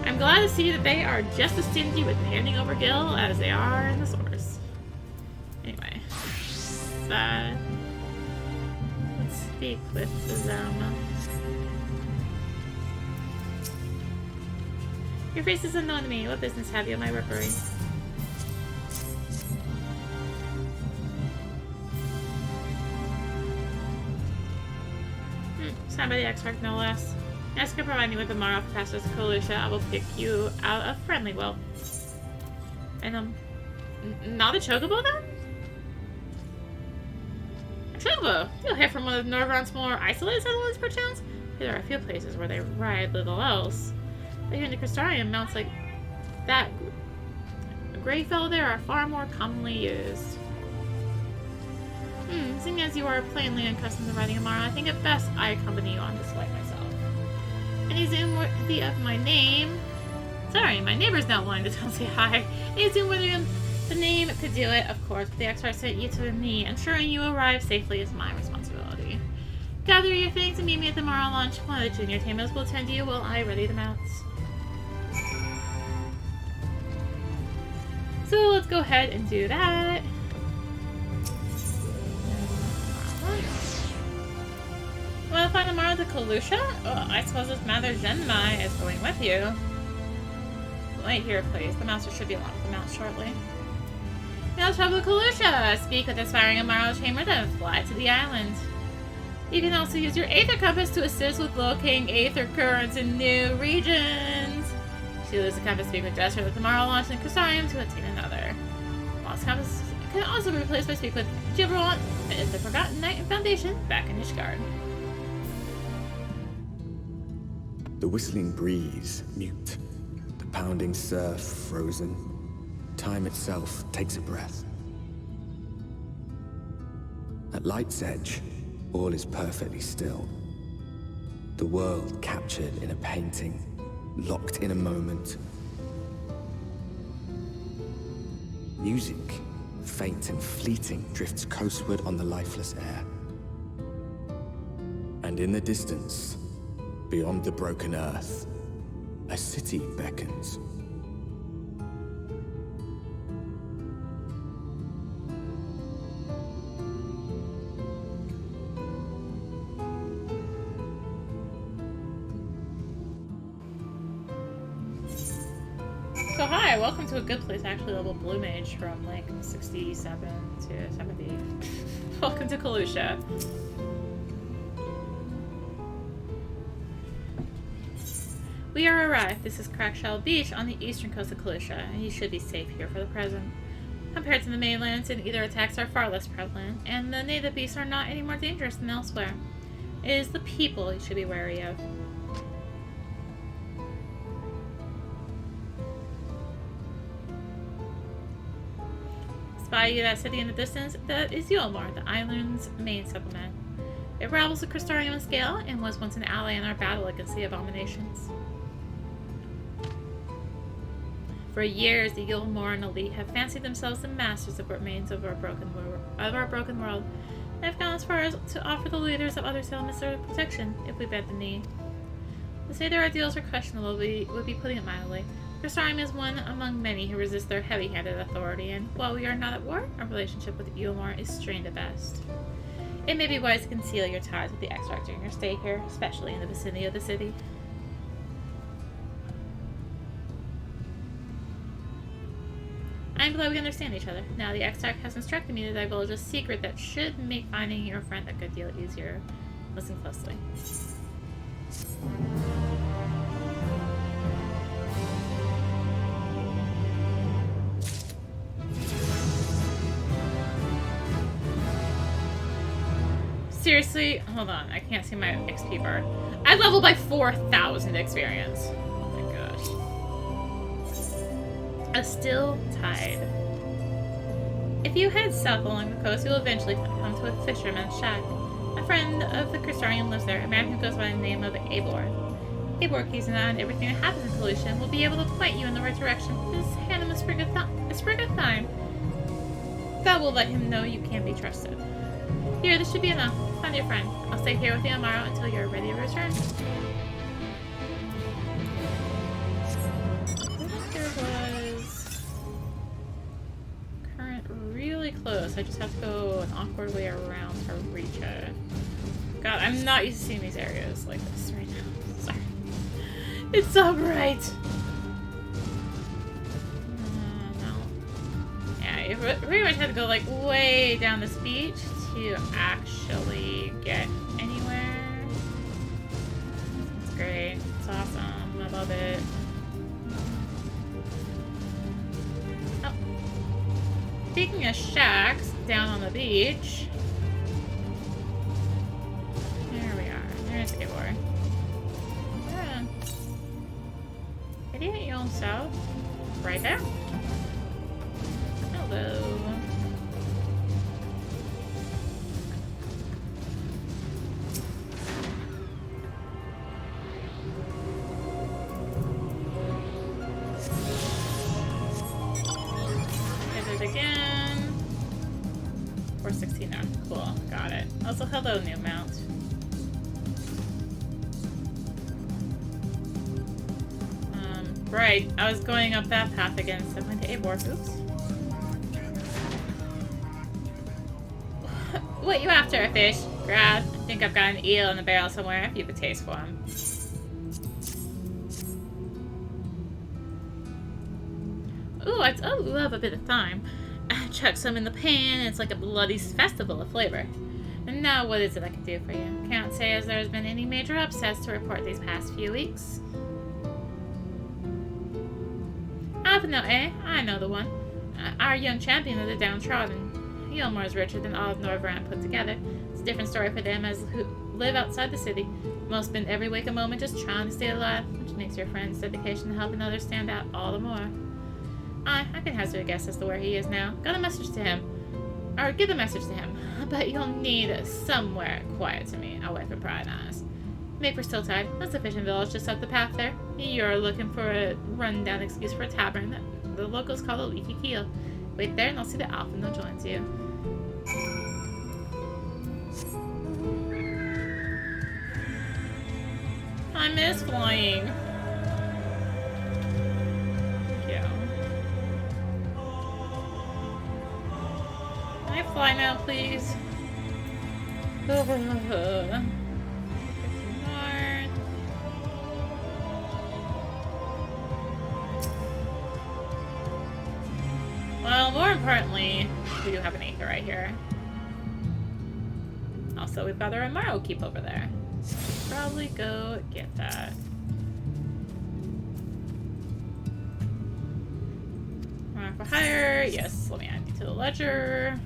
I'm glad to see that they are just as stingy with handing over Gil as they are in the source. Anyway, let's speak with Zama. Your face is unknown to me. What business have you in my rookery? Signed by the Exarch, no less. Ask to provide me with the Mara Professor's Kholusia. I will pick you out of friendly will. And, not a chocobo then? A chocobo! You'll hear from one of Norvron's more isolated settlements, perchance? There are a few places where they ride little else. But here in the Crystarium, mounts like that gray fellow there are far more commonly used. Seeing as you are plainly accustomed to riding a Mara, I think it best I accompany you on this flight myself. Any zoom worthy of my name? Sorry, my neighbor's not wanting to come say hi. Any zoom worthy of the name could do it, of course, but the Exarch sent you to me. Ensuring you arrive safely is my responsibility. Gather your things and meet me at the Mara launch. One of the junior tamers will attend to you while I ready the mounts. So let's go ahead and do that. Want to find the Mara to Kholusia? Oh, I suppose this Mother Zenmai is going with you. Wait here, please. The master should be along with the mount shortly. Now travel to Kholusia! Speak with aspiring Amaro Chamber, then fly to the island. You can also use your Aether Compass to assist with locating Aether currents in new regions. She loses the compass, speak with Gesture with the Mara launch in Crystarium to attain another. Lost compass can also be replaced by speak with Gibberont, and is the Forgotten Knight and Foundation back in Ishgard. The whistling breeze, mute. The pounding surf, frozen. Time itself takes a breath. At light's edge, all is perfectly still. The world captured in a painting, locked in a moment. Music, faint and fleeting, drifts coastward on the lifeless air. And in the distance, beyond the broken earth, a city beckons. So hi, welcome to a good place, actually level Blue Mage from like 67 to 70. Welcome to Kholusia. We are arrived. This is Crackshell Beach on the eastern coast of Kholusia, and you should be safe here for the present. Compared to the mainland, and either attacks are far less prevalent, and the native beasts are not any more dangerous than elsewhere. It is the people you should be wary of. Spy you that city in the distance, that is Yulmar, the island's main settlement. It rivals the Crystarium in scale, and was once an ally in our battle against the abominations. For years, the Yulmoran elite have fancied themselves the masters of what remains of our broken world, and have gone as far as to offer the leaders of other settlements their protection, if we bend the knee. To say their ideals are questionable would be putting it mildly. Crystarium is one among many who resist their heavy-handed authority, and while we are not at war, our relationship with Ulmor is strained at best. It may be wise to conceal your ties with the XIV during your stay here, especially in the vicinity of the city. I am glad we understand each other. Now the XIV has instructed me to divulge a secret that should make finding your friend a good deal easier. Listen closely. Seriously? Hold on, I can't see my XP bar. I leveled by 4,000 experience. Oh my gosh. A still tide. If you head south along the coast, you'll eventually come to a fisherman's shack. A friend of the Crystarium lives there, a man who goes by the name of Eivor. Eivor keys an eye on everything that happens in Kholusia and will be able to point you in the right direction. Just hand him a sprig of thyme. That will let him know you can be trusted. Here, this should be enough. Find your friend. I'll stay here with you tomorrow until you're ready to return. I think there was... current really close. I just have to go an awkward way around to reach it. God, I'm not used to seeing these areas like this right now. Sorry. It's so bright. No. Yeah, you pretty much have to go like way down this beach to actually get anywhere. It's great. It's awesome. I love it. Oh. Speaking of shacks down on the beach. There we are. There's Eivor. Yeah. Idiot, you on south? Right there. Hello. Again. 416 now. Cool. Got it. Also, hello, new mount. Right. I was going up that path again, so I went to Eivor. Oops. What you after, fish? Grad. I think I've got an eel in the barrel somewhere if you have a taste for him. Ooh, I love a bit of thyme. I chuck some in the pan, and it's like a bloody festival of flavor. And now, what is it I can do for you? Can't say as there's been any major upsets to report these past few weeks. Alphinaud, eh? I know the one. Our young champion of the downtrodden. Ulmor is richer than all of Norvrand put together. It's a different story for them as who live outside the city. Most spend every waking moment just trying to stay alive, which makes your friend's dedication to helping others stand out all the more. I can hazard a guess as to where he is now. Got a message to him. Or get a message to him. But you'll need somewhere quiet to meet, away from prying eyes. Make for Stilltide. That's a fishing village just up the path there. You're looking for a run-down excuse for a tavern that the locals call the Leaky Keel. Wait there and I'll see that Alphinaud joins you. I miss flying. Can I fly now, please? Well, more importantly, we do have an Aether right here. Also, we've got our Amaro keep over there. Probably go get that. For hire, yes, let me add you to the ledger.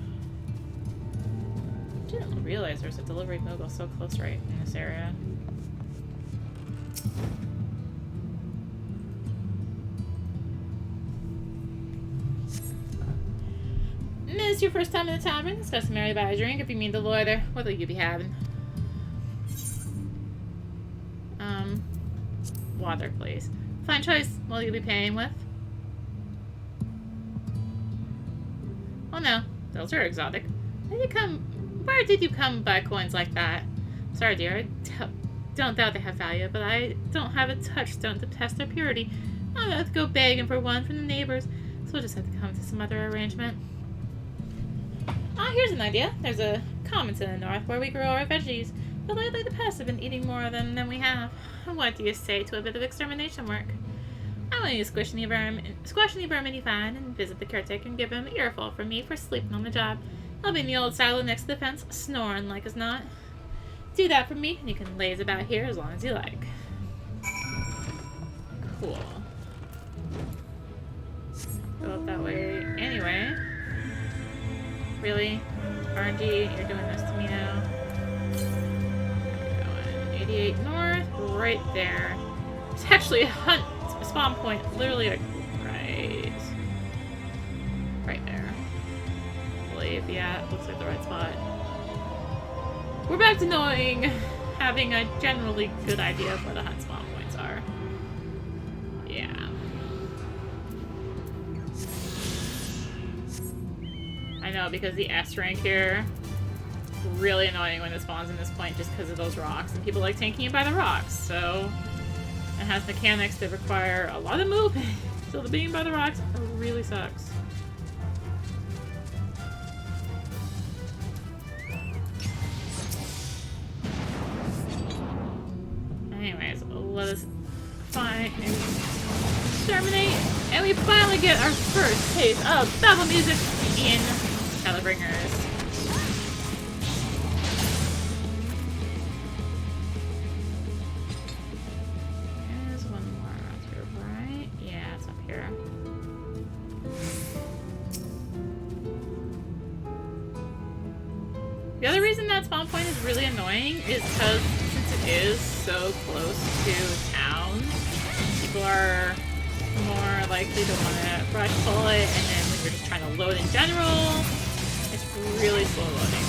I didn't realize there's a delivery mogul so close right in this area. It's your first time in the tavern. It's customary to buy a drink if you mean to loiter. What'll you be having? Water, please. Fine choice. What'll you be paying with? Oh no, those are exotic. Where did you come by coins like that? Sorry, dear. I don't doubt they have value, but I don't have a touchstone to test their purity. I'll have to go begging for one from the neighbors, so we'll just have to come to some other arrangement. Ah, here's an idea. There's a common to the north where we grow our veggies, but lately the pests have been eating more of them than we have. What do you say to a bit of extermination work? I want you to squash any vermin you find and visit the caretaker and give him an earful from me for sleeping on the job. I'll be in the old silo next to the fence, snoring like as not. Do that for me, and you can laze about here as long as you like. Cool. Go up that way anyway. Really? RNG, you're doing this to me now. Going 88 north, right there. It's actually a spawn point, literally like right there. I believe, yeah, it looks like the right spot. We're back to having a generally good idea of where the hunt spawn points are. Yeah. I know, because the S rank here, really annoying when it spawns in this point just because of those rocks, and people like tanking it by the rocks, so it has mechanics that require a lot of movement, so the being by the rocks really sucks. Anyways, let us find and exterminate, and we finally get our first taste of battle music in Shadowbringers. There's one more around here, right? Yeah, it's up here. The other reason that spawn point is really annoying is because since it is so close to town, people are more likely to want to rush pull it, and then when you're just trying to load in general, it's really slow loading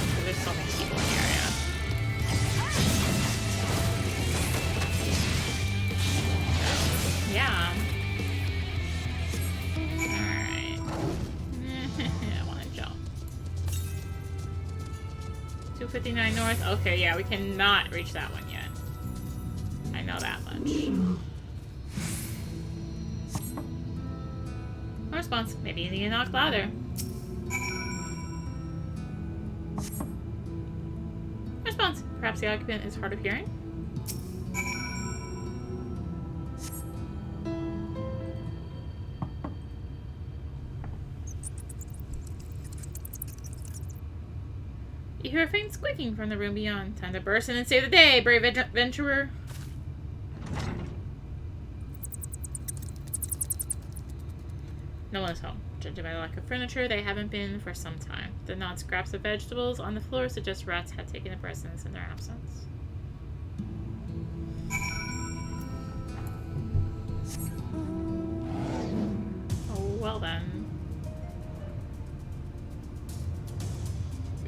because there's so many people in the area. Yeah. Alright. I want to jump. 259 north. Okay, yeah, we cannot reach that one yet. I know that much. No response. Maybe you need to knock louder. Response. Perhaps the occupant is hard of hearing? You hear a faint squeaking from the room beyond. Time to burst in and save the day, brave adventurer. No one is home. Judging by the lack of furniture, they haven't been for some time. The gnawed scraps of vegetables on the floor suggest rats had taken a precedence in their absence. Oh, well then.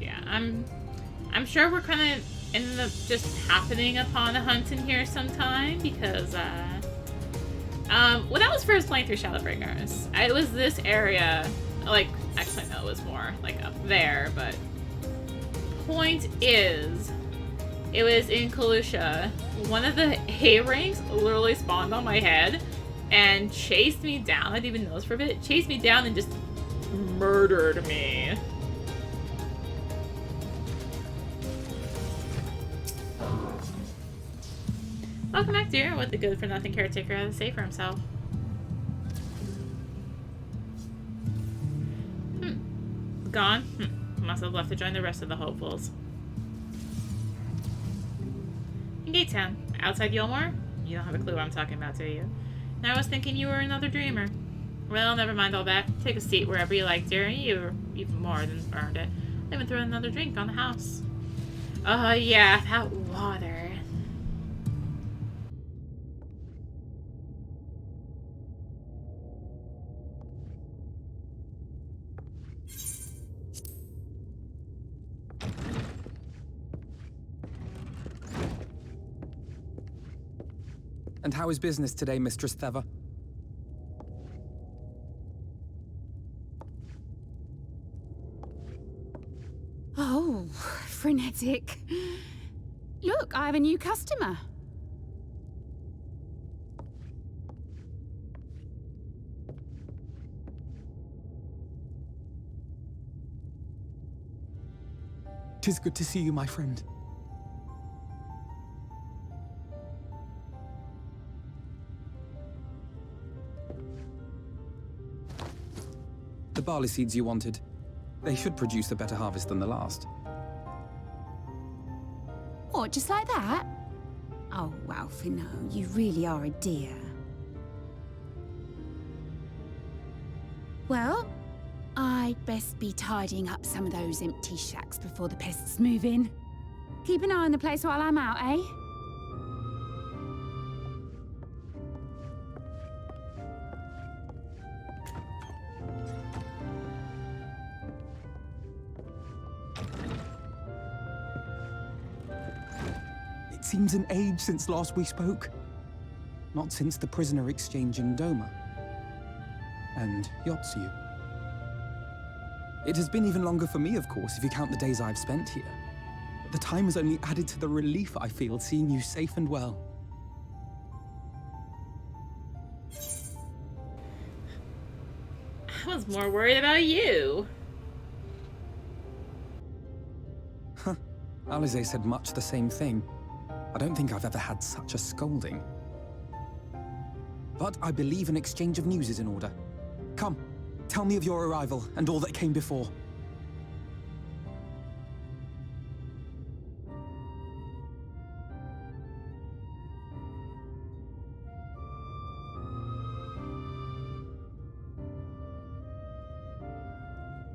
Yeah, I'm sure we're kind of end up just happening upon a hunt in here sometime because, when I was first playing through Shadowbringers, it was this area, like, actually no, it was more, like, up there, but point is, it was in Kholusia. One of the A-ranks literally spawned on my head and chased me down. I didn't even notice for a bit. Chased me down and just murdered me. Welcome back, dear. What the good-for-nothing caretaker has to say for himself? Gone? Must have left to join the rest of the hopefuls. In Gatetown, outside Yulmore? You don't have a clue what I'm talking about, do you? And I was thinking you were another dreamer. Well, never mind all that. Take a seat wherever you like, dear. You've even more than earned it. I'll even throw another drink on the house. Oh, yeah, that water. And how is business today, Mistress Theva? Oh, frenetic. Look, Look, I have a new customer. Tis good to see you, my friend. The barley seeds you wanted. They should produce a better harvest than the last. What, just like that? Oh, Alphinaud, you really are a dear. Well, I'd best be tidying up some of those empty shacks before the pests move in. Keep an eye on the place while I'm out, eh? It seems an age since last we spoke. Not since the prisoner exchange in Doma. And Yotsu. It has been even longer for me, of course, if you count the days I've spent here. But the time has only added to the relief I feel seeing you safe and well. I was more worried about you. Huh. Alize said much the same thing. I don't think I've ever had such a scolding. But I believe an exchange of news is in order. Come, tell me of your arrival and all that came before.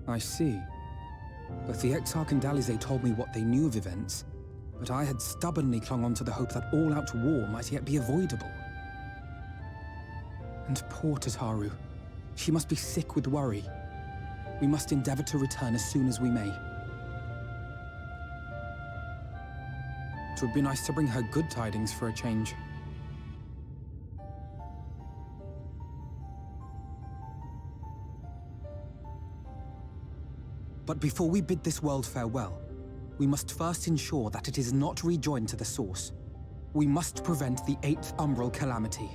I see. Both the Exarch and Alize told me what they knew of events, but I had stubbornly clung on to the hope that all-out war might yet be avoidable. And poor Tataru. She must be sick with worry. We must endeavor to return as soon as we may. It would be nice to bring her good tidings for a change. But before we bid this world farewell, we must first ensure that it is not rejoined to the source. We must prevent the 8th Umbral calamity.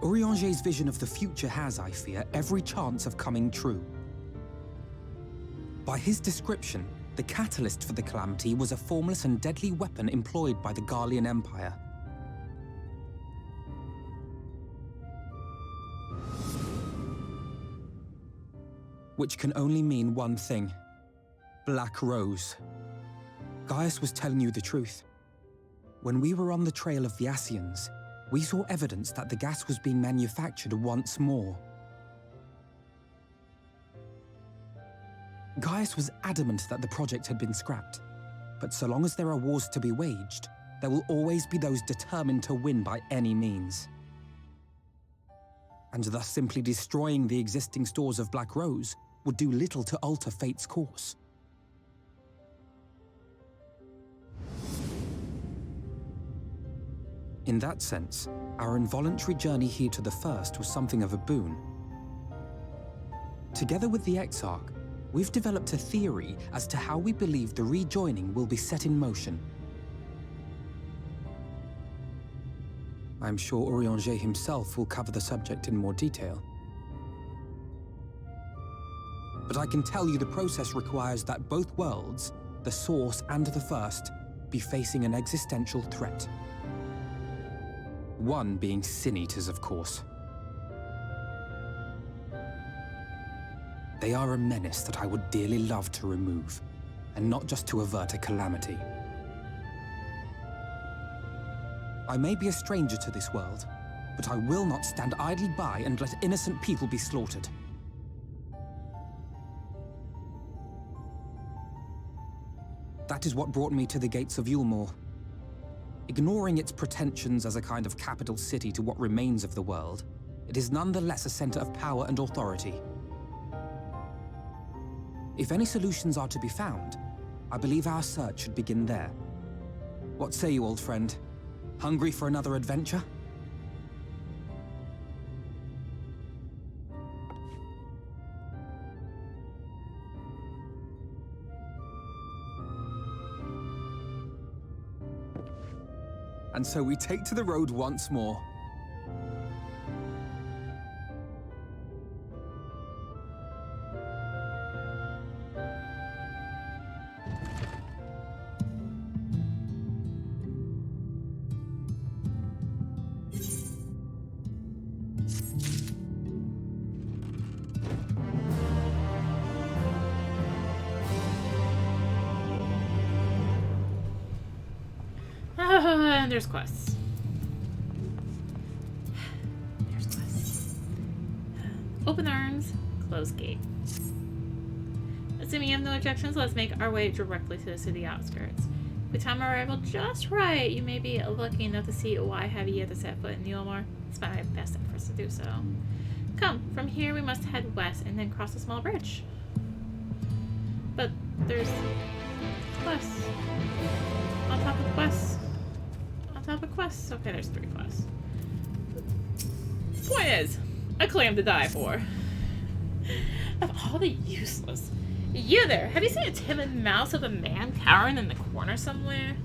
Urianger's vision of the future has, I fear, every chance of coming true. By his description, the catalyst for the calamity was a formless and deadly weapon employed by the Garlean Empire. Which can only mean one thing. Black Rose. Gaius was telling you the truth. When we were on the trail of the Ascians, we saw evidence that the gas was being manufactured once more. Gaius was adamant that the project had been scrapped, but so long as there are wars to be waged, there will always be those determined to win by any means. And thus simply destroying the existing stores of Black Rose would do little to alter fate's course. In that sense, our involuntary journey here to the First was something of a boon. Together with the Exarch, we've developed a theory as to how we believe the rejoining will be set in motion. I'm sure Urianger himself will cover the subject in more detail. But I can tell you the process requires that both worlds, the Source and the First, be facing an existential threat. One being Sin-Eaters, of course. They are a menace that I would dearly love to remove, and not just to avert a calamity. I may be a stranger to this world, but I will not stand idly by and let innocent people be slaughtered. That is what brought me to the gates of Ulmor. Ignoring its pretensions as a kind of capital city to what remains of the world, it is nonetheless a center of power and authority. If any solutions are to be found, I believe our search should begin there. What say you, old friend? Hungry for another adventure? and so we take to the road once more. And there's quests. There's quests. Open arms, close gate. Assuming you have no objections, let's make our way directly to the city outskirts. If we time our arrival just right, you may be lucky enough to see why have you yet to set foot in Yulmore. Despite my best efforts to do so. Come, from here we must head west and then cross a small bridge. But there's quests. On top of quests. On top of quests. Okay, there's 3 quests. Point is, I claim to die for. Of all the useless. You there, have you seen a timid mouse of a man cowering in the corner somewhere?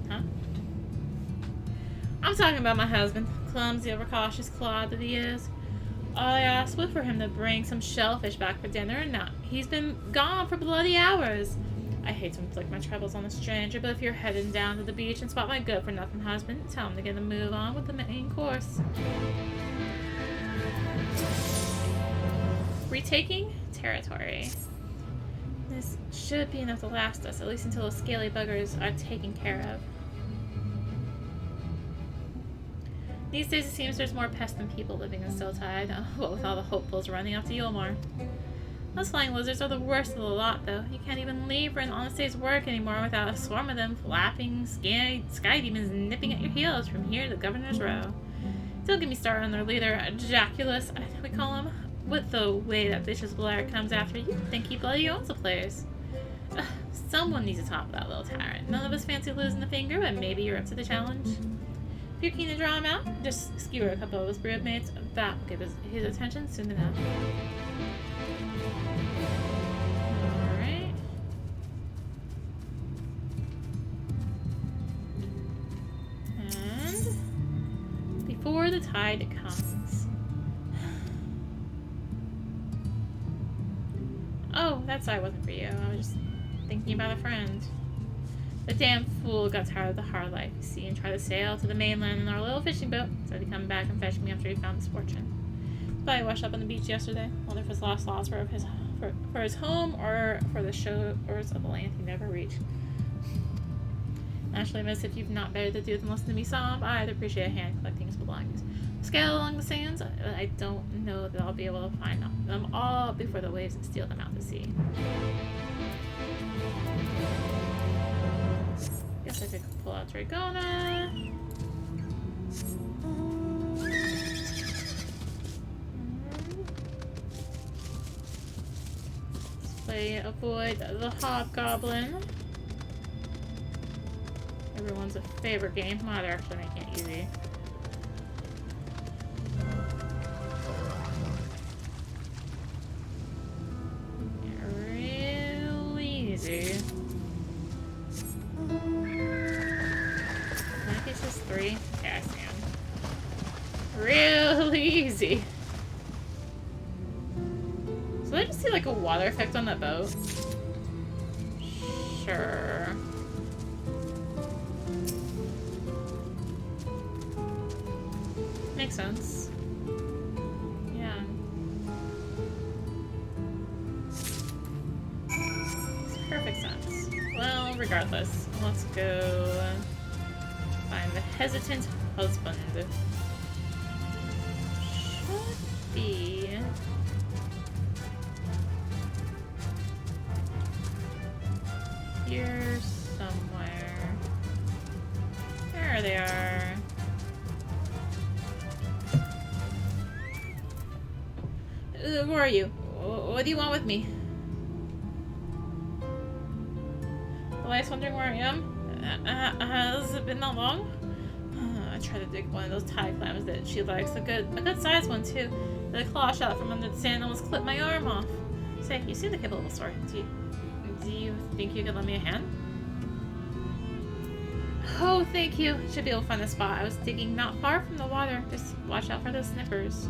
Huh? I'm talking about my husband, clumsy, overcautious clod that he is. I asked Swift for him to bring some shellfish back for dinner, and now he's been gone for bloody hours. I hate to inflict my troubles on a stranger, but if you're heading down to the beach and spot my good-for-nothing husband, tell him to get a move on with the main course. Retaking territory. This should be enough to last us, at least until the scaly buggers are taken care of. These days it seems there's more pests than people living in Stilltide, what with all the hopefuls running off to Yulmore. Those flying lizards are the worst of the lot, though. You can't even leave for an honest day's work anymore without a swarm of them flapping sky demons nipping at your heels from here to the Governor's Row. Don't get me started on their leader, Jaculus, I think we call him. With the way that vicious Blair comes after you, think he bloody owns the place. Someone needs to top that little tyrant. None of us fancy losing a finger, but maybe you're up to the challenge. If you're keen to draw him out, just skewer a couple of his brood mates. That will give his attention soon enough. Alright. And before the tide comes. Oh, that side wasn't for you. I was just thinking about a friend. The damn fool got tired of the hard life, you see, and tried to sail to the mainland in our little fishing boat. Said he'd come back and fetch me after he found his fortune. But I washed up on the beach yesterday. Wonder if his last thoughts were of for his home or for the shores of the land he never reached. Naturally, miss, if you've not better to do than listen to me sob, I'd appreciate a hand collecting his belongings. Scale along the sands, I don't know that I'll be able to find them all before the waves steal them out to sea. Guess I could pull out Dragona. Avoid the Hobgoblin. Everyone's a favorite game. Wow, they're actually making it easy. Yeah, really easy. I think it's just 3. Yeah, I stand. Really easy. So I just see like a water effect on that boat. Sure. Makes sense. Yeah. Makes perfect sense. Well, regardless, let's go find the hesitant husband. Should be here somewhere. There they are. Who are you? What do you want with me? The wife's wondering where I am? Has it been that long? I tried to dig one of those tie clams that she likes. A good sized one too. The claw shot from under the sand almost clipped my arm off. Say, you seem to have a little sore. Do you think you could lend me a hand? Oh, thank you. Should be able to find the spot. I was digging not far from the water. Just watch out for those snippers.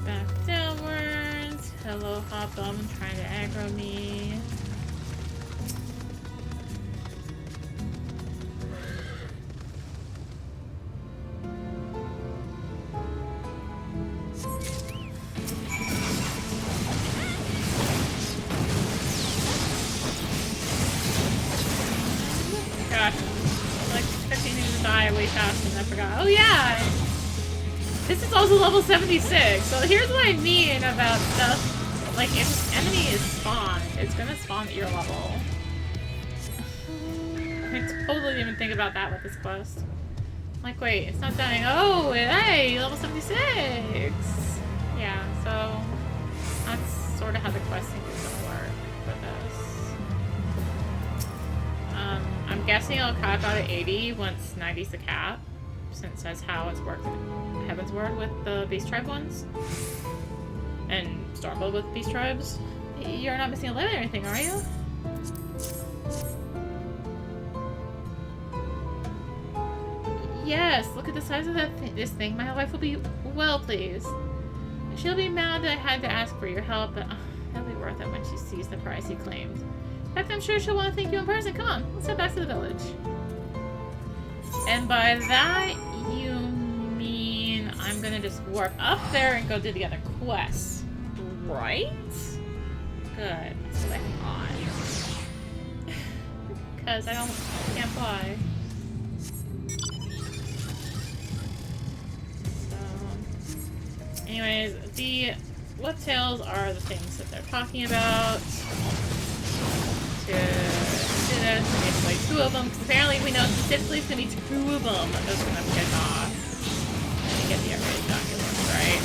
Back downwards. Hello, Hobgoblin trying to aggro me. Gosh, I'm like expecting him to die way faster than I forgot. Oh yeah! This is also level 76, so here's what I mean about stuff. Like, if an enemy is spawned, it's gonna spawn at your level. I totally didn't even think about that with this quest. Like, wait, it's not dying. Oh, hey, level 76! Yeah, so that's sort of how the questing is gonna work for this. I'm guessing I'll cap out at 80 once 90's the cap, since that's how it's worked in Heavensward with the Beast Tribe ones. And Stormbolt with Beast Tribes. You're not missing a limit or anything, are you? Yes, look at the size of this thing. My wife will be well pleased. She'll be mad that I had to ask for your help, but it'll be worth it when she sees the price you claimed. In fact, I'm sure she'll want to thank you in person. Come on, let's head back to the village. And by that, you mean I'm gonna just warp up there and go do the other quests, right? Good. That's what I thought. Because I can't fly. So, anyways, the whiptails are the things that they're talking about. To do this, we need to play 2 of them, because apparently we know specifically it's going to be 2 of them that's going to pick off. And get the upgrade documents, right?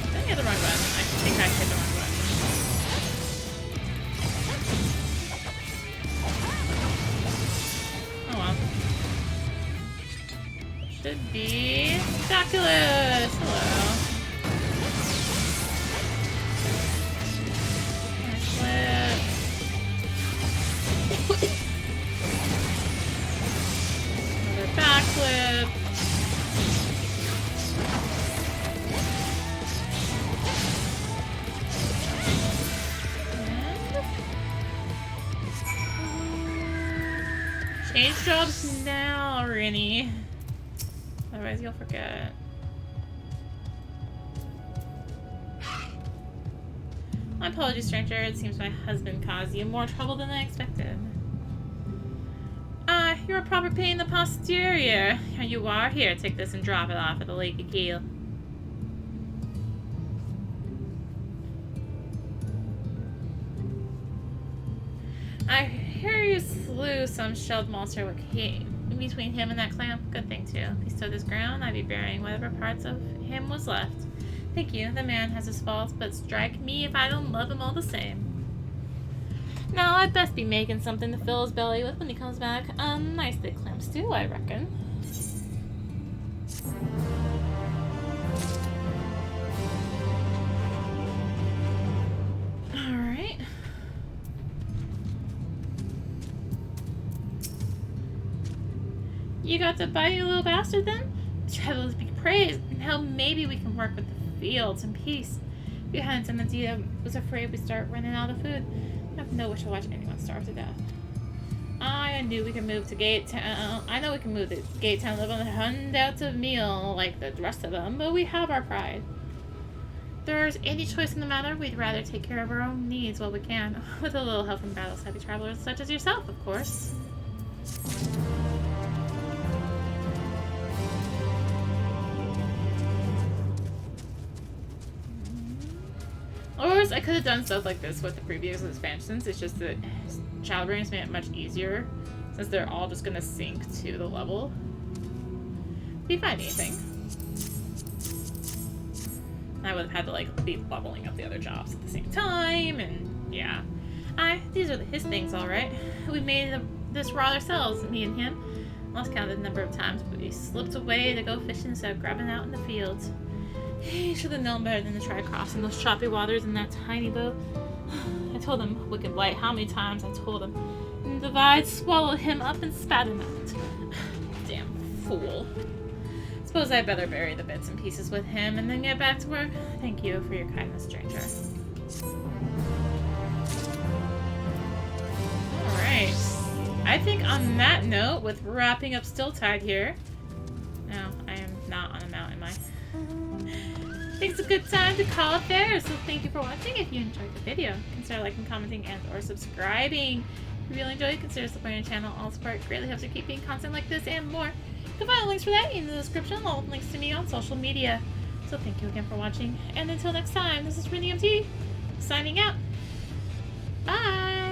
Did I hit the wrong button? I think I hit the wrong button. Oh well. Should be Oculus. Hello. Backflip. Another backflip. And change jobs now, Rini. Otherwise you'll forget. My apologies, stranger. It seems my husband caused you more trouble than I expected. Ah, you're a proper pain in the posterior. Here you are. Here, take this and drop it off at the Lake of Keel. I hear you slew some shelled monster with came between him and that clam. Good thing, too. If he stood his ground, I'd be burying whatever parts of him was left. Thank you. The man has his faults, but strike me if I don't love him all the same. Now, I'd best be making something to fill his belly with when he comes back. Nice thick clam stew, I reckon. Alright. You got to bite, you little bastard, then? Travelers be praised. Now maybe we can work with the fields in peace. If you hadn't done the deed, I was afraid we'd start running out of food. I have no wish to watch anyone starve to death. I knew we could move to Gate Town. I know we can move to Gate Town, live on the handouts of meal like the rest of them, but we have our pride. If there's any choice in the matter, we'd rather take care of our own needs while we can, with a little help from battle-savvy travelers such as yourself, of course. Or I could have done stuff like this with the previous expansions. It's just that Shadowbringers made it much easier since they're all just gonna sync to the level. If you find anything. I would have had to like be leveling up the other jobs at the same time, and yeah. These are his things, all right. We made this raw ourselves, me and him. Lost count of the number of times, but we slipped away to go fishing instead of grabbing out in the fields. He should have known better than to try crossing those choppy waters in that tiny boat. I told him, Wicked Blight, how many times I told him. And the Divide swallowed him up and spat him out. Damn fool. Suppose I'd better bury the bits and pieces with him and then get back to work. Thank you for your kindness, stranger. Alright. I think on that note, with wrapping up Still Tide here. No, I am not on a mountain, am I? I think it's a good time to call it there, so thank you for watching. If you enjoyed the video, consider liking, commenting, and or subscribing. If you really enjoyed it, consider supporting the channel. All support greatly helps you keep being content like this and more. You can find the links for that in the description, along with links to me on social media. So thank you again for watching, and until next time, this is rinimt signing out. Bye!